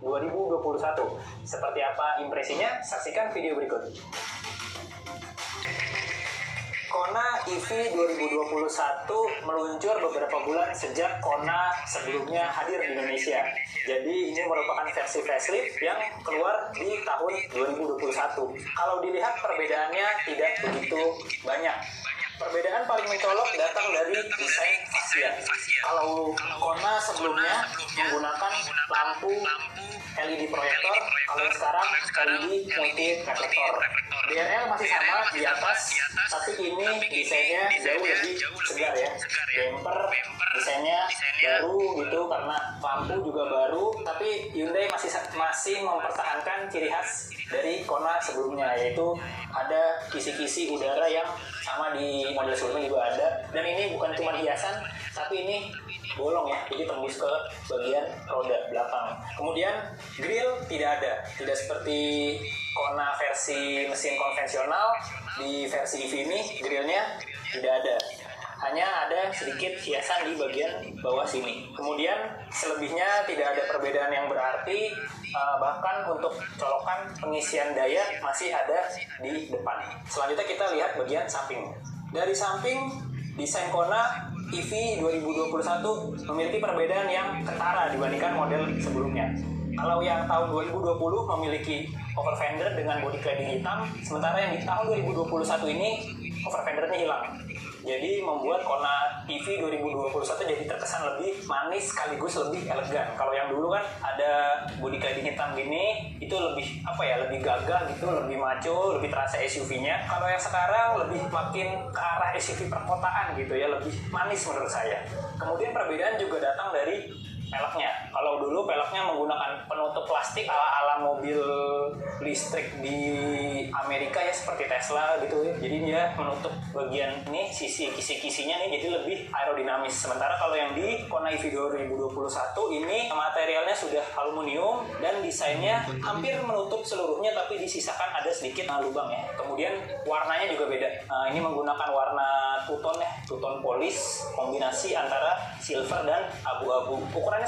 2021. Seperti apa impresinya? Saksikan video berikut. Kona EV 2021 meluncur beberapa bulan sejak Kona sebelumnya hadir di Indonesia. Jadi ini merupakan versi facelift yang keluar di tahun 2021. Kalau dilihat perbedaannya tidak begitu banyak. Perbedaan paling mencolok datang dari desain fascia. Kalau Kona sebelumnya menggunakan lampu LED proyektor, kalau sekarang LED multi reflektor. DRL masih sama di atas, tapi ini desainnya jauh lebih segar ya. Bumper desainnya baru gitu karena lampu juga baru, tapi Hyundai masih mempertahankan ciri khas dari Kona sebelumnya, yaitu ada kisi-kisi udara yang sama di model sebelumnya juga ada. Dan ini bukan cuma hiasan, tapi ini bolong ya, jadi tembus ke bagian roda belakang. Kemudian grill tidak ada, tidak seperti Kona versi mesin konvensional. Di versi EV ini grillnya tidak ada, hanya ada sedikit hiasan di bagian bawah sini. Kemudian selebihnya tidak ada perbedaan yang berarti, bahkan untuk colokan pengisian daya masih ada di depan. Selanjutnya kita lihat bagian samping. Dari samping, desain Kona EV 2021 memiliki perbedaan yang ketara dibandingkan model sebelumnya. Kalau yang tahun 2020 memiliki over fender dengan body cladding hitam, sementara yang di tahun 2021 ini over fendernya hilang. Jadi membuat Kona EV 2021 jadi terkesan lebih manis sekaligus lebih elegan. Kalau yang dulu kan ada body cladding hitam gini, itu lebih lebih gagah gitu, lebih macho, lebih terasa SUV-nya. Kalau yang sekarang lebih makin ke arah SUV perkotaan gitu ya, lebih manis menurut saya. Kemudian perbedaan juga datang dari peleknya. Kalau dulu peleknya menggunakan penutup plastik ala mobil listrik di Amerika ya, seperti Tesla gitu ya. Jadi dia menutup bagian ini, sisi kisi-kisinya nih, jadi lebih aerodinamis. Sementara kalau yang di Kona EV 2021 ini materialnya sudah aluminium dan desainnya hampir menutup seluruhnya, tapi disisakan ada sedikit lubang ya. Kemudian warnanya juga beda. Ini menggunakan warna two-tone ya, two-tone polish, kombinasi antara silver dan abu-abu. Ukurannya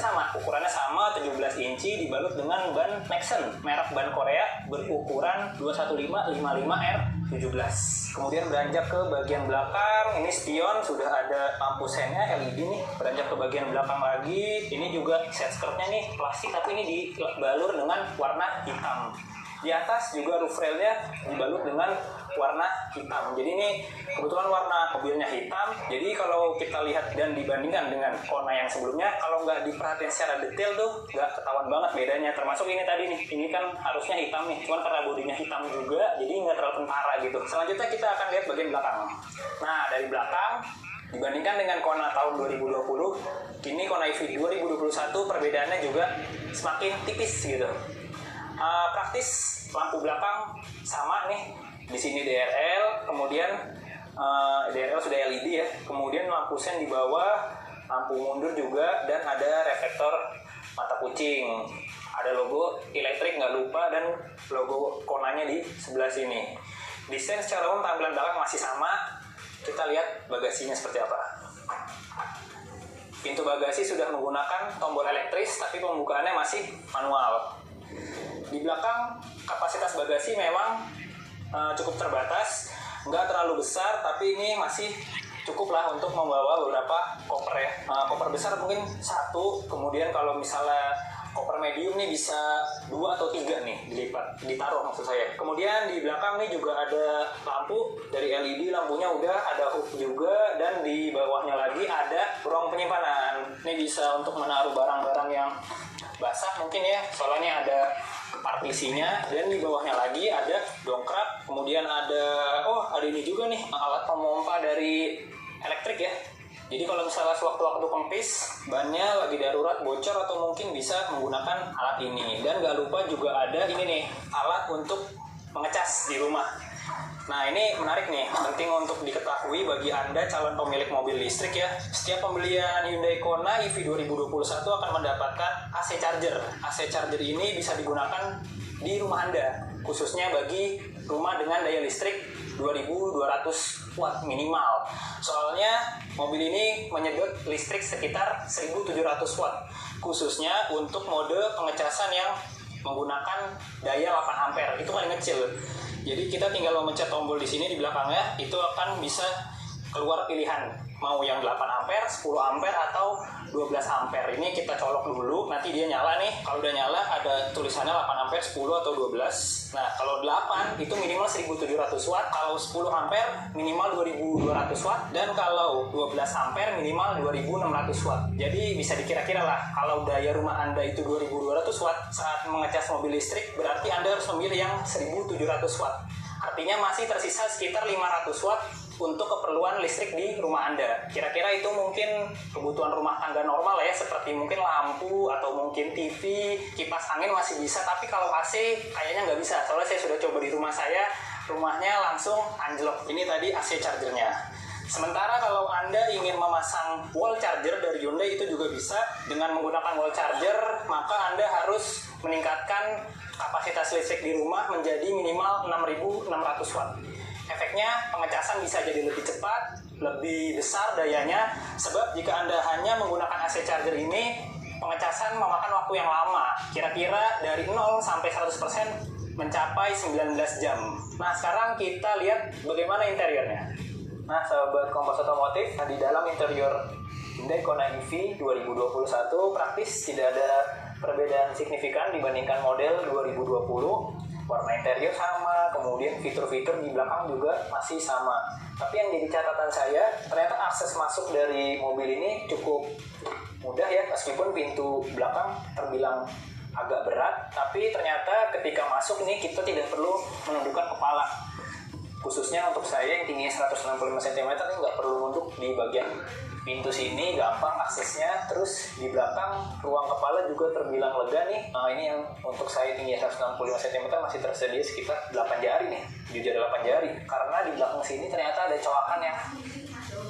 sama 17 inci dibalut dengan ban Nexen, merek ban Korea, berukuran 21555R17. Kemudian beranjak ke bagian belakang, ini spion sudah ada lampu sennya LED nih. Beranjak ke bagian belakang lagi, ini juga set skirtnya nih plastik, tapi ini dibalur dengan warna hitam. Di atas juga roof railnya dibalut dengan warna hitam. Jadi ini kebetulan warna mobilnya hitam. Jadi kalau kita lihat dan dibandingkan dengan Kona yang sebelumnya, kalau nggak diperhatiin secara detail tuh nggak ketahuan banget bedanya. Termasuk ini tadi nih, ini kan harusnya hitam nih, cuman karena bodinya hitam juga, jadi nggak terlalu kentara gitu. Selanjutnya kita akan lihat bagian belakang. Nah, dari belakang dibandingkan dengan Kona tahun 2020, kini Kona EV 2021 perbedaannya juga semakin tipis gitu. Praktis, lampu belakang sama nih, di sini DRL, kemudian DRL sudah LED ya, kemudian lampu sen di bawah, lampu mundur juga, dan ada reflektor mata kucing, ada logo elektrik nggak lupa, dan logo Konanya di sebelah sini. Desain secara umum tampilan belakang masih sama. Kita lihat bagasinya seperti apa. Pintu bagasi sudah menggunakan tombol elektris, tapi pembukaannya masih manual. Di belakang kapasitas bagasi memang cukup terbatas, nggak terlalu besar, tapi ini masih cukup lah untuk membawa beberapa koper ya. Koper besar mungkin satu, kemudian kalau misalnya koper medium nih bisa 2 atau 3 nih ditaruh maksud saya. Kemudian di belakang nih juga ada lampu dari LED, lampunya udah ada hook juga, dan di bawahnya lagi ada ruang penyimpanan. Ini bisa untuk menaruh barang-barang yang basah mungkin ya, soalnya ada partisinya, dan di bawahnya lagi ada dongkrak. Kemudian ada ini juga nih, alat pemompa dari elektrik ya. Jadi kalau misalnya sewaktu-waktu kempis, bannya lagi darurat bocor atau mungkin bisa menggunakan alat ini. Dan gak lupa juga ada ini nih, alat untuk mengecas di rumah. Nah, ini menarik nih, penting untuk diketahui bagi Anda calon pemilik mobil listrik ya. Setiap pembelian Hyundai Kona EV 2021 akan mendapatkan AC charger. AC charger ini bisa digunakan di rumah Anda, khususnya bagi rumah dengan daya listrik 2200 watt minimal. Soalnya mobil ini menyedot listrik sekitar 1700 watt. khususnya untuk mode pengecasan yang menggunakan daya 8 ampere, itu paling kecil. Jadi kita tinggal memencet tombol di sini di belakangnya, itu akan bisa keluar pilihan mau yang 8 ampere, 10 ampere atau 12 ampere. Ini kita colok dulu, nanti dia nyala nih. Kalau udah nyala ada tulisannya 8 ampere, 10 atau 12. Nah, kalau 8 itu minimal 1700 watt, kalau 10 ampere minimal 2200 watt, dan kalau 12 ampere minimal 2600 watt. Jadi bisa dikira-kira lah, kalau daya rumah Anda itu 2200 watt saat mengecas mobil listrik, berarti Anda harus memilih yang 1700 watt. Artinya masih tersisa sekitar 500 watt untuk keperluan listrik di rumah Anda. Kira-kira itu mungkin kebutuhan rumah tangga normal ya, seperti mungkin lampu atau mungkin TV, kipas angin masih bisa, tapi kalau AC kayaknya nggak bisa. Soalnya saya sudah coba di rumah saya, rumahnya langsung anjlok. Ini tadi AC chargernya. Sementara kalau Anda ingin memasang wall charger dari Hyundai itu juga bisa. Dengan menggunakan wall charger, maka Anda harus meningkatkan kapasitas listrik di rumah menjadi minimal 6600 watt. Efeknya pengecasan bisa jadi lebih cepat, lebih besar dayanya, sebab jika Anda hanya menggunakan AC charger ini, pengecasan memakan waktu yang lama, kira-kira dari 0 sampai 100% mencapai 19 jam. Nah, sekarang kita lihat bagaimana interiornya. Nah, sahabat Kompas Otomotif, di dalam interior Hyundai Kona EV 2021 praktis tidak ada perbedaan signifikan dibandingkan model 2020. Warna interior sama, kemudian fitur-fitur di belakang juga masih sama. Tapi yang jadi catatan saya, ternyata akses masuk dari mobil ini cukup mudah ya, meskipun pintu belakang terbilang agak berat, tapi ternyata ketika masuk nih kita tidak perlu menundukkan kepala. Khususnya untuk saya yang tingginya 165 cm ini nggak perlu nunduk di bagian pintu sini, gampang aksesnya. Terus di belakang ruang kepala juga terbilang lega nih. Nah, ini yang untuk saya tinggi 165 cm masih tersedia sekitar 8 jari nih, jujur 8 jari. Karena di belakang sini ternyata ada coakan yang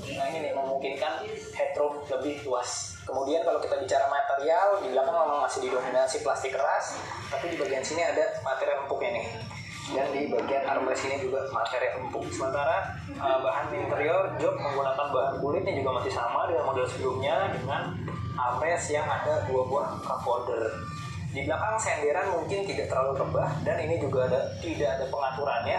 ini nih memungkinkan headroom lebih luas. Kemudian kalau kita bicara material, di belakang memang masih didominasi plastik keras, tapi di bagian sini ada material empuknya nih. Dan di bagian armrest ini juga material empuk. Sementara bahan interior jok menggunakan bahan kulitnya juga masih sama dengan model sebelumnya, dengan armrest yang ada 2 buah cup holder. Di belakang senderan mungkin tidak terlalu rebah, dan ini juga tidak ada pengaturannya,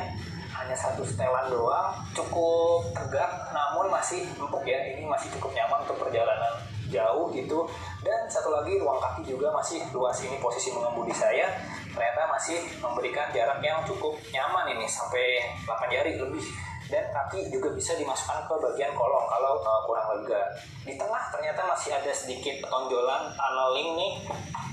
hanya satu setelan doang, cukup tegak namun masih empuk ya. Ini masih cukup nyaman untuk perjalanan jauh gitu. Dan satu lagi, ruang kaki juga masih luas. Ini posisi mengemudi saya ternyata masih memberikan jarak yang cukup nyaman ini, sampai 8 jari lebih. Dan kaki juga bisa dimasukkan ke bagian kolong kalau kurang lega. Di tengah ternyata masih ada sedikit tonjolan tunneling nih.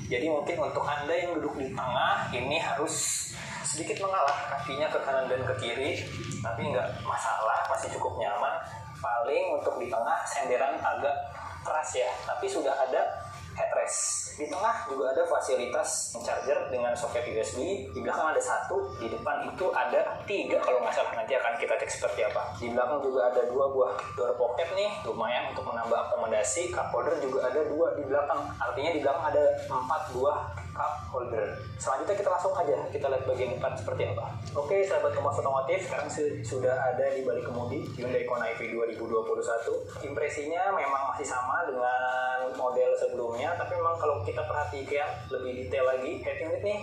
Jadi mungkin untuk Anda yang duduk di tengah ini harus sedikit mengalah kakinya ke kanan dan ke kiri, tapi nggak masalah, masih cukup nyaman. Paling untuk di tengah senderan agak keras ya, tapi sudah ada headrest. Di tengah juga ada fasilitas charger dengan soket USB. Di belakang ada 1, di depan itu ada 3 kalau nggak salah. Nanti akan kita cek seperti apa. Di belakang juga ada 2 buah door pocket nih, lumayan untuk menambah akomodasi. Cup holder juga ada 2 di belakang. Artinya di belakang ada 4 buah cup holder. Selanjutnya kita langsung aja kita lihat bagian depan seperti apa. Oke, sahabat Kompas Otomotif, sekarang sudah ada di balik kemudi Hyundai Kona EV 2021. Impresinya memang masih sama dengan model sebelumnya, tapi memang kalau kita perhatikan lebih detail lagi, head unit nih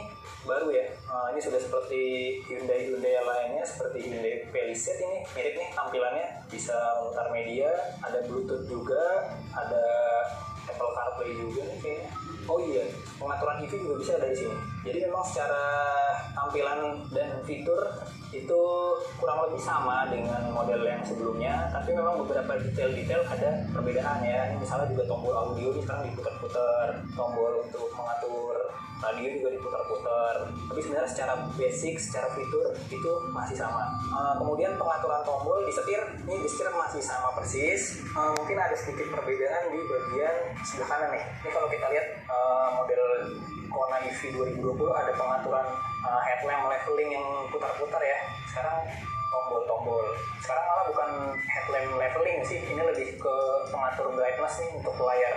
baru ya. Ini sudah seperti Hyundai lainnya, seperti Hyundai Palisade. Ini mirip nih tampilannya, bisa memutar media, ada Bluetooth juga, ada Apple CarPlay juga nih kayaknya. Oh iya, pengaturan EV juga bisa dari sini. Jadi memang secara tampilan dan fitur itu kurang lebih sama dengan model yang sebelumnya, tapi memang beberapa detail-detail ada perbedaan ya. Ini misalnya juga tombol audio ini sekarang diputar-putar, tombol untuk mengatur radio juga diputar-putar. Tapi sebenarnya secara basic, secara fitur itu masih sama. Kemudian pengaturan tombol di setir, ini di setir masih sama persis. Mungkin ada sedikit perbedaan di bagian sebelah kanan nih. Ini kalau kita lihat model Kona EV 2020 ada pengaturan headlamp leveling yang putar-putar ya. Sekarang tombol-tombol. Sekarang malah bukan headlamp leveling sih, ini lebih ke pengatur brightness nih untuk layar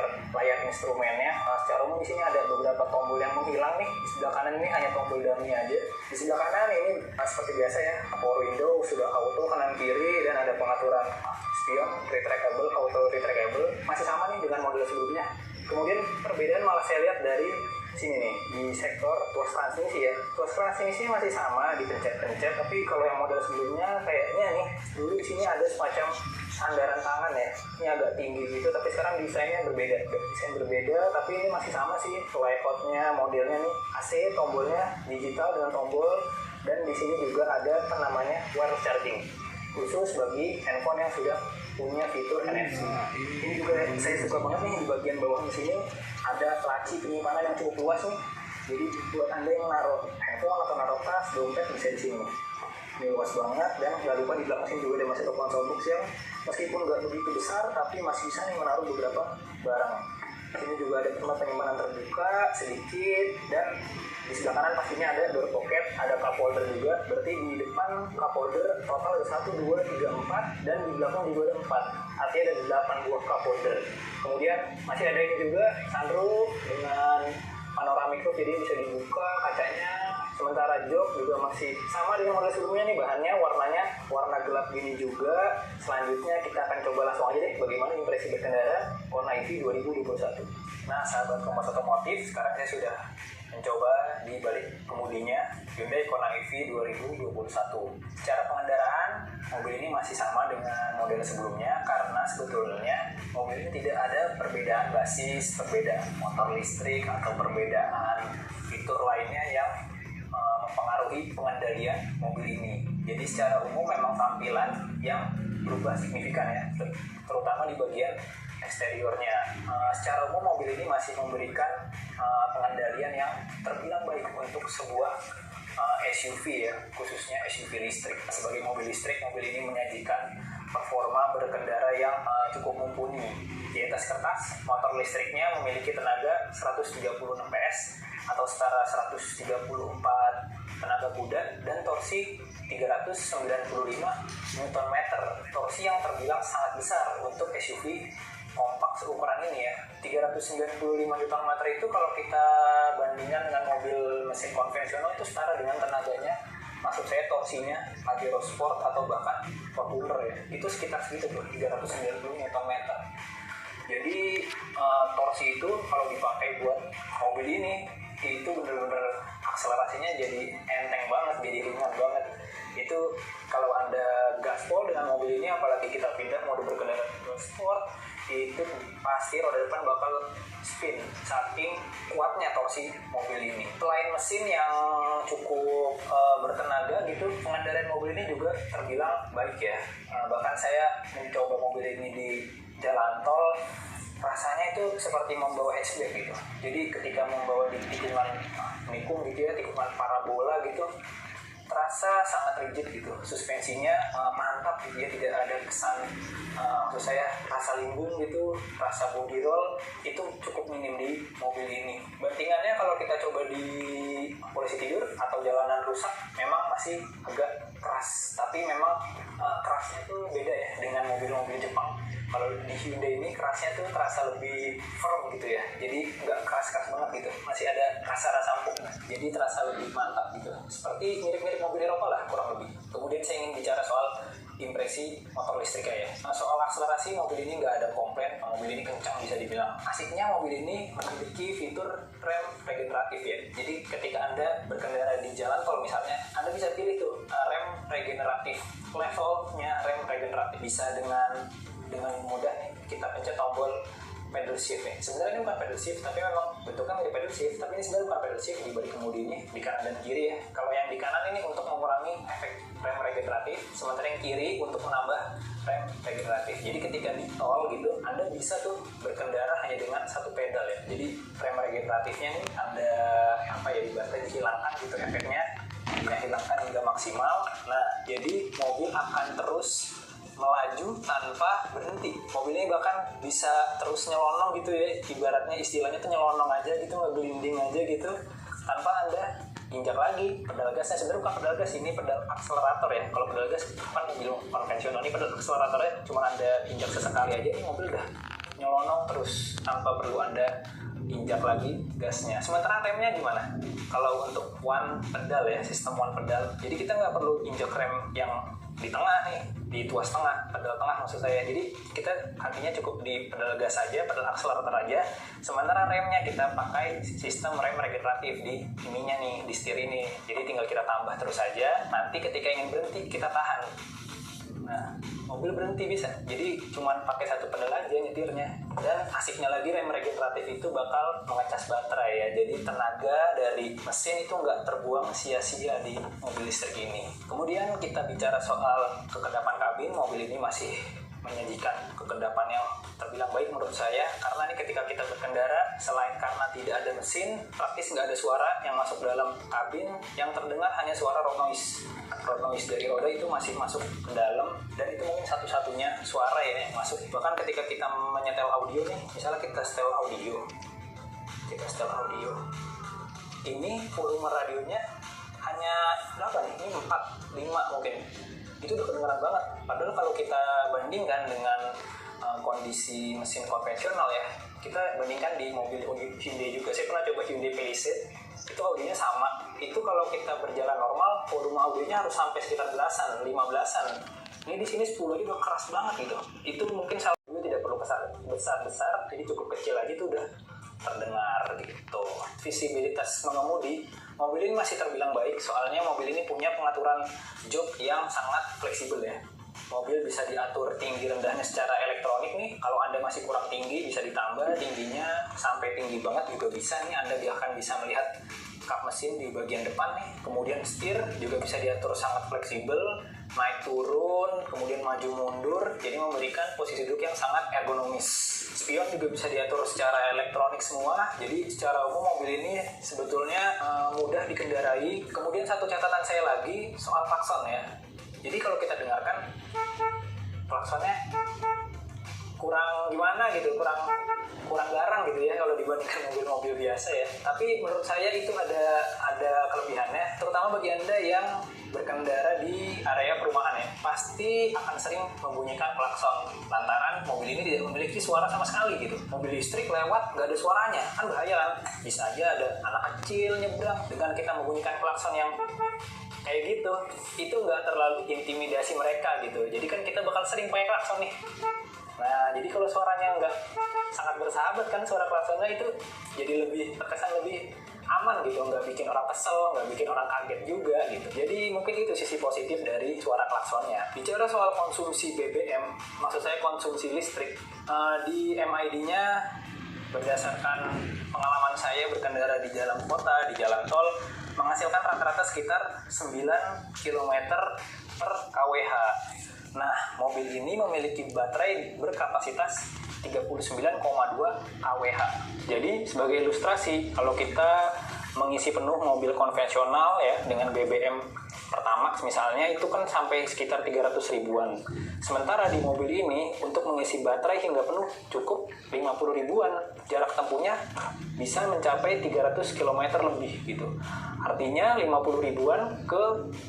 instrumennya. Secara umum di sini ada beberapa tombol yang menghilang nih. Di sebelah kanan ini hanya tombol dummy aja. Di sebelah kanan ini seperti biasa ya, power window sudah auto kanan kiri, dan ada pengaturan spion retractable, auto retractable, masih sama nih dengan model sebelumnya. Kemudian perbedaan malah saya lihat dari sini nih, di sektor tuas transmisi ya. Tuas transmisi masih sama dipencet-pencet, tapi kalau yang model sebelumnya kayaknya nih, dulu di sini ada semacam sandaran tangan ya. Ini agak tinggi gitu, tapi sekarang desainnya berbeda. Desain berbeda, tapi ini masih sama sih layoutnya, modelnya nih. AC tombolnya digital dengan tombol, dan di sini juga ada namanya wireless charging, khusus bagi handphone yang sudah punya fitur NFC. Ini juga saya suka banget nih, di bagian bawah di sini ada laci penyimpanan yang cukup luas nih. Jadi buat Anda yang naruh handphone atau naruh tas, dompet bisa di sini. Ini luas banget, dan nggak lupa di belakang sini juga ada masih ada konsol box yang meskipun nggak begitu besar, tapi masih bisa nih menaruh beberapa barang. Ini juga ada tempat penyimpanan terbuka sedikit, dan di sebelah kanan pastinya ada door pocket, ada cup holder juga. Berarti di depan cup holder total ada 1, 2, 3, 4, dan di belakang juga ada 4. Artinya ada 8 buah cup holder. Kemudian masih ada ini juga sunroof dengan panoramic roof, jadi bisa dibuka kacanya. Sementara jok juga masih sama dengan model sebelumnya nih, bahannya warnanya warna gelap gini juga. Selanjutnya kita akan coba langsung aja deh bagaimana impresi berkendara Kona EV 2021. Nah, sahabat Kompas Otomotif, sekarang saya sudah mencoba di balik kemudinya Hyundai Kona EV 2021. Secara pengendaraan, mobil ini masih sama dengan model sebelumnya karena sebetulnya mobil ini tidak ada perbedaan basis, perbedaan motor listrik, atau perbedaan fitur lainnya yang mempengaruhi pengendalian mobil ini. Jadi secara umum memang tampilan yang berubah signifikan ya, terutama di bagian eksteriornya. Secara umum mobil ini masih memberikan pengendalian yang terbilang baik untuk sebuah SUV ya, khususnya SUV listrik. Sebagai mobil listrik, mobil ini menyajikan performa berkendara yang cukup mumpuni. Di atas kertas, motor listriknya memiliki tenaga 136 PS atau setara 134 tenaga kuda, dan torsi 395 Nm. Torsi yang terbilang sangat besar untuk SUV kompak seukuran ini ya. 395 Nm itu kalau kita bandingkan dengan mobil mesin konvensional itu setara dengan tenaganya, maksud saya torsinya Pajero Sport atau bahkan Fortuner ya. Itu sekitar segitu tuh, 390 Nm. Jadi torsi itu kalau dipakai buat mobil ini itu bener-bener akselerasinya jadi enteng banget, jadi ringan banget. Itu kalau Anda gaspol dengan mobil ini, apalagi kita pindah mode berkendara sport, itu pasti roda depan bakal spin saking kuatnya torsi mobil ini. Selain mesin yang cukup bertenaga gitu, pengendalian mobil ini juga terbilang baik ya. Bahkan saya mencoba mobil ini di jalan tol, rasanya itu seperti membawa hatchback gitu. Jadi ketika membawa di tikungan nikung gitu ya, tikungan parabola gitu, terasa sangat rigid gitu. Suspensinya mantap gitu ya, tidak ada kesan maksud saya rasa limbung gitu, rasa body roll itu cukup minim di mobil ini. Bantingannya kalau kita coba di posisi tidur atau jalanan rusak memang masih agak keras, tapi memang kerasnya tuh beda ya dengan mobil-mobil Jepang. Kalau di Hyundai ini kerasnya tuh terasa lebih firm gitu ya, jadi nggak keras-keras banget gitu, masih ada rasa-rasa empuk, jadi terasa lebih mantap gitu, seperti mirip-mirip mobil Eropa lah kurang lebih. Kemudian saya ingin bicara soal impresi motor listriknya ya. Soal akselerasi, mobil ini nggak ada komplain, mobil ini kencang bisa dibilang. Asiknya mobil ini memiliki fitur rem regeneratif ya, jadi ketika Anda berkendara di jalan tol misalnya, Anda bisa pilih tuh rem regeneratif, levelnya rem regeneratif. Bisa dengan mudah nih kita pencet tombol pedal shift ya. Sebenarnya ini bukan pedal shift, tapi memang bentuknya mirip pedal shift, tapi ini sebenarnya bukan pedal shift. Di balik kemudi ini di kanan dan kiri ya. Kalau yang di kanan ini untuk mengurangi efek rem regeneratif, sementara yang kiri untuk menambah rem regeneratif. Jadi ketika di tol gitu, Anda bisa tuh berkendara hanya dengan satu pedal ya. Jadi rem regeneratifnya ini Anda dihilangkan gitu efeknya, dihilangkan hingga maksimal. Nah, jadi mobil akan terus melaju tanpa berhenti. Mobil ini bahkan bisa terus nyelonong gitu ya, ibaratnya istilahnya tuh nyelonong aja gitu, ngegelinding aja gitu, tanpa Anda injak lagi pedal gasnya. Sebenarnya bukan pedal gas, ini pedal akselerator ya. Kalau pedal gas kan mobil konvensional, ini pedal akseleratornya cuma Anda injak sesekali aja, ini mobil udah nyelonong terus tanpa perlu Anda injak lagi gasnya. Sementara remnya gimana? Kalau untuk one pedal ya, sistem one pedal, jadi kita nggak perlu injak rem yang di tengah nih, di tuas tengah, pedal tengah maksud saya. Jadi kita kakinya cukup di pedal gas aja, pedal akselerator aja. Sementara remnya kita pakai sistem rem regeneratif di ininya nih, di setir ini. Jadi tinggal kita tambah terus aja. Nanti ketika ingin berhenti kita tahan. Nah, mobil berhenti bisa. Jadi cuman pakai satu pedal aja nyetirnya. Dan asiknya lagi rem regeneratif itu bakal mengecas baterai ya. Jadi tenaga dari mesin itu nggak terbuang sia-sia di mobil listrik ini. Kemudian kita bicara soal kekedapan kabin. Mobil ini masih menyajikan kekedapan yang terbilang baik menurut saya, karena ini ketika kita berkendara, selain karena tidak ada mesin, praktis nggak ada suara yang masuk dalam kabin, yang terdengar hanya suara road noise dari roda itu masih masuk ke dalam, dan itu mungkin satu-satunya suara ya yang masuk. Bahkan ketika kita menyetel audio nih, misalnya kita setel audio, ini volume radionya hanya berapa nih? Ini 4, 5 mungkin. Itu udah kedengaran banget. Padahal kalau kita bandingkan dengan kondisi mesin konvensional ya, kita bandingkan di mobil Hyundai juga. Saya pernah coba Hyundai Palisade, itu audionya sama. Itu kalau kita berjalan normal, volume audionya harus sampai sekitar 15-an. Ini di sini 10 aja udah keras banget gitu. Itu mungkin salah satu tidak perlu besar-besar, jadi cukup kecil aja itu udah terdengar gitu. Visibilitas mengemudi, mobil ini masih terbilang baik, soalnya mobil ini punya pengaturan jok yang sangat fleksibel ya. Mobil bisa diatur tinggi rendahnya secara elektronik nih. Kalau Anda masih kurang tinggi, bisa ditambah tingginya sampai tinggi banget juga bisa nih. Anda akan bisa melihat kap mesin di bagian depan nih. Kemudian setir juga bisa diatur sangat fleksibel, naik turun, kemudian maju mundur, jadi memberikan posisi duduk yang sangat ergonomis. Spion juga bisa diatur secara elektronik semua. Jadi secara umum mobil ini sebetulnya mudah dikendarai. Kemudian satu catatan saya lagi soal klakson ya. Jadi kalau kita dengarkan klaksonnya kurang gimana gitu, kurang garang gitu ya kalau dibandingkan mobil-mobil biasa ya. Tapi menurut saya itu ada kelebihannya, terutama bagi Anda yang berkendara di area perumahan ya, pasti akan sering membunyikan klakson lantaran mobil ini tidak memiliki suara sama sekali gitu. Mobil listrik lewat nggak ada suaranya, kan bahaya kan? Bisa aja ada anak kecil nyebrang, dengan kita membunyikan klakson yang kayak gitu, itu nggak terlalu intimidasi mereka gitu. Jadi kan kita bakal sering pakai klakson nih. Nah, jadi kalau suaranya nggak sangat bersahabat kan, suara klaksonnya itu jadi lebih terkesan lebih aman gitu, nggak bikin orang kesel, nggak bikin orang kaget juga gitu. Jadi mungkin itu sisi positif dari suara klaksonnya. Bicara soal konsumsi BBM, maksud saya konsumsi listrik, di MID-nya berdasarkan pengalaman saya berkendara di jalan kota, di jalan tol, menghasilkan rata-rata sekitar 9 km per kWh. Nah, mobil ini memiliki baterai berkapasitas 39,2 kWh. Jadi, sebagai ilustrasi, kalau kita mengisi penuh mobil konvensional ya dengan BBM Pertamax misalnya, itu kan sampai sekitar 300 ribuan. Sementara di mobil ini untuk mengisi baterai hingga penuh cukup 50 ribuan. Jarak tempuhnya bisa mencapai 300 km lebih gitu. Artinya 50 ribuan ke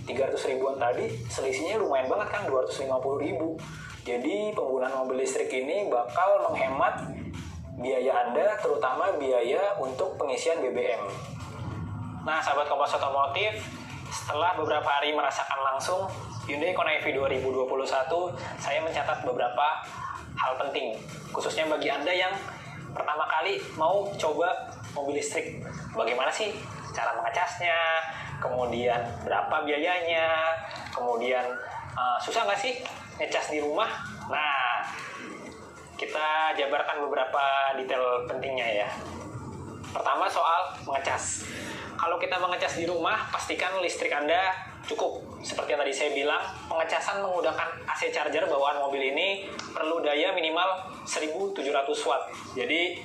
300 ribuan tadi selisihnya lumayan banget kan, 250 ribu. Jadi penggunaan mobil listrik ini bakal menghemat biaya Anda, terutama biaya untuk pengisian BBM. Nah, sahabat Kompas Otomotif, setelah beberapa hari merasakan langsung Hyundai Kona EV 2021, saya mencatat beberapa hal penting, khususnya bagi Anda yang pertama kali mau coba mobil listrik. Bagaimana sih cara mengecasnya, kemudian berapa biayanya, kemudian susah nggak sih ngecas di rumah? Nah, kita jabarkan beberapa detail pentingnya ya. Pertama soal mengecas. Kalau kita mengecas di rumah, pastikan listrik Anda cukup. Seperti yang tadi saya bilang, pengecasan menggunakan AC charger bawaan mobil ini perlu daya minimal 1700 watt. Jadi,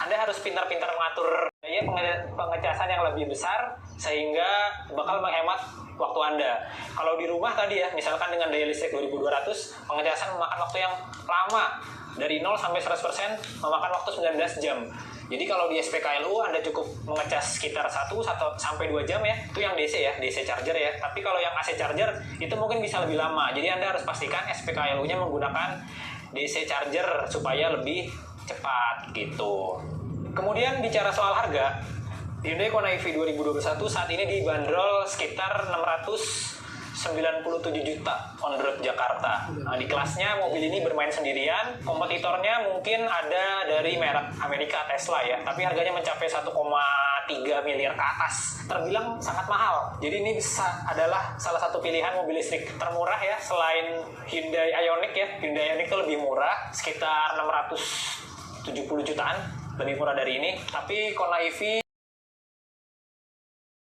Anda harus pintar-pintar mengatur daya pengecasan yang lebih besar sehingga bakal menghemat waktu Anda. Kalau di rumah tadi ya, misalkan dengan daya listrik 2200, pengecasan memakan waktu yang lama. Dari 0 sampai 100% memakan waktu 19 jam. Jadi kalau di SPKLU Anda cukup mengecas sekitar 1 sampai 2 jam ya. Itu yang DC ya, DC charger ya. Tapi kalau yang AC charger itu mungkin bisa lebih lama. Jadi Anda harus pastikan SPKLU-nya menggunakan DC charger supaya lebih cepat gitu. Kemudian bicara soal harga, Hyundai Kona EV 2021 saat ini dibanderol sekitar 690 97 juta on road Jakarta. Nah, di kelasnya mobil ini bermain sendirian. Kompetitornya mungkin ada dari merek Amerika Tesla ya, tapi harganya mencapai 1,3 miliar ke atas. Terbilang sangat mahal. Jadi ini adalah salah satu pilihan mobil listrik termurah ya, selain Hyundai Ioniq ya. Hyundai Ioniq itu lebih murah, sekitar 670 jutaan, lebih murah dari ini. Tapi Kona EV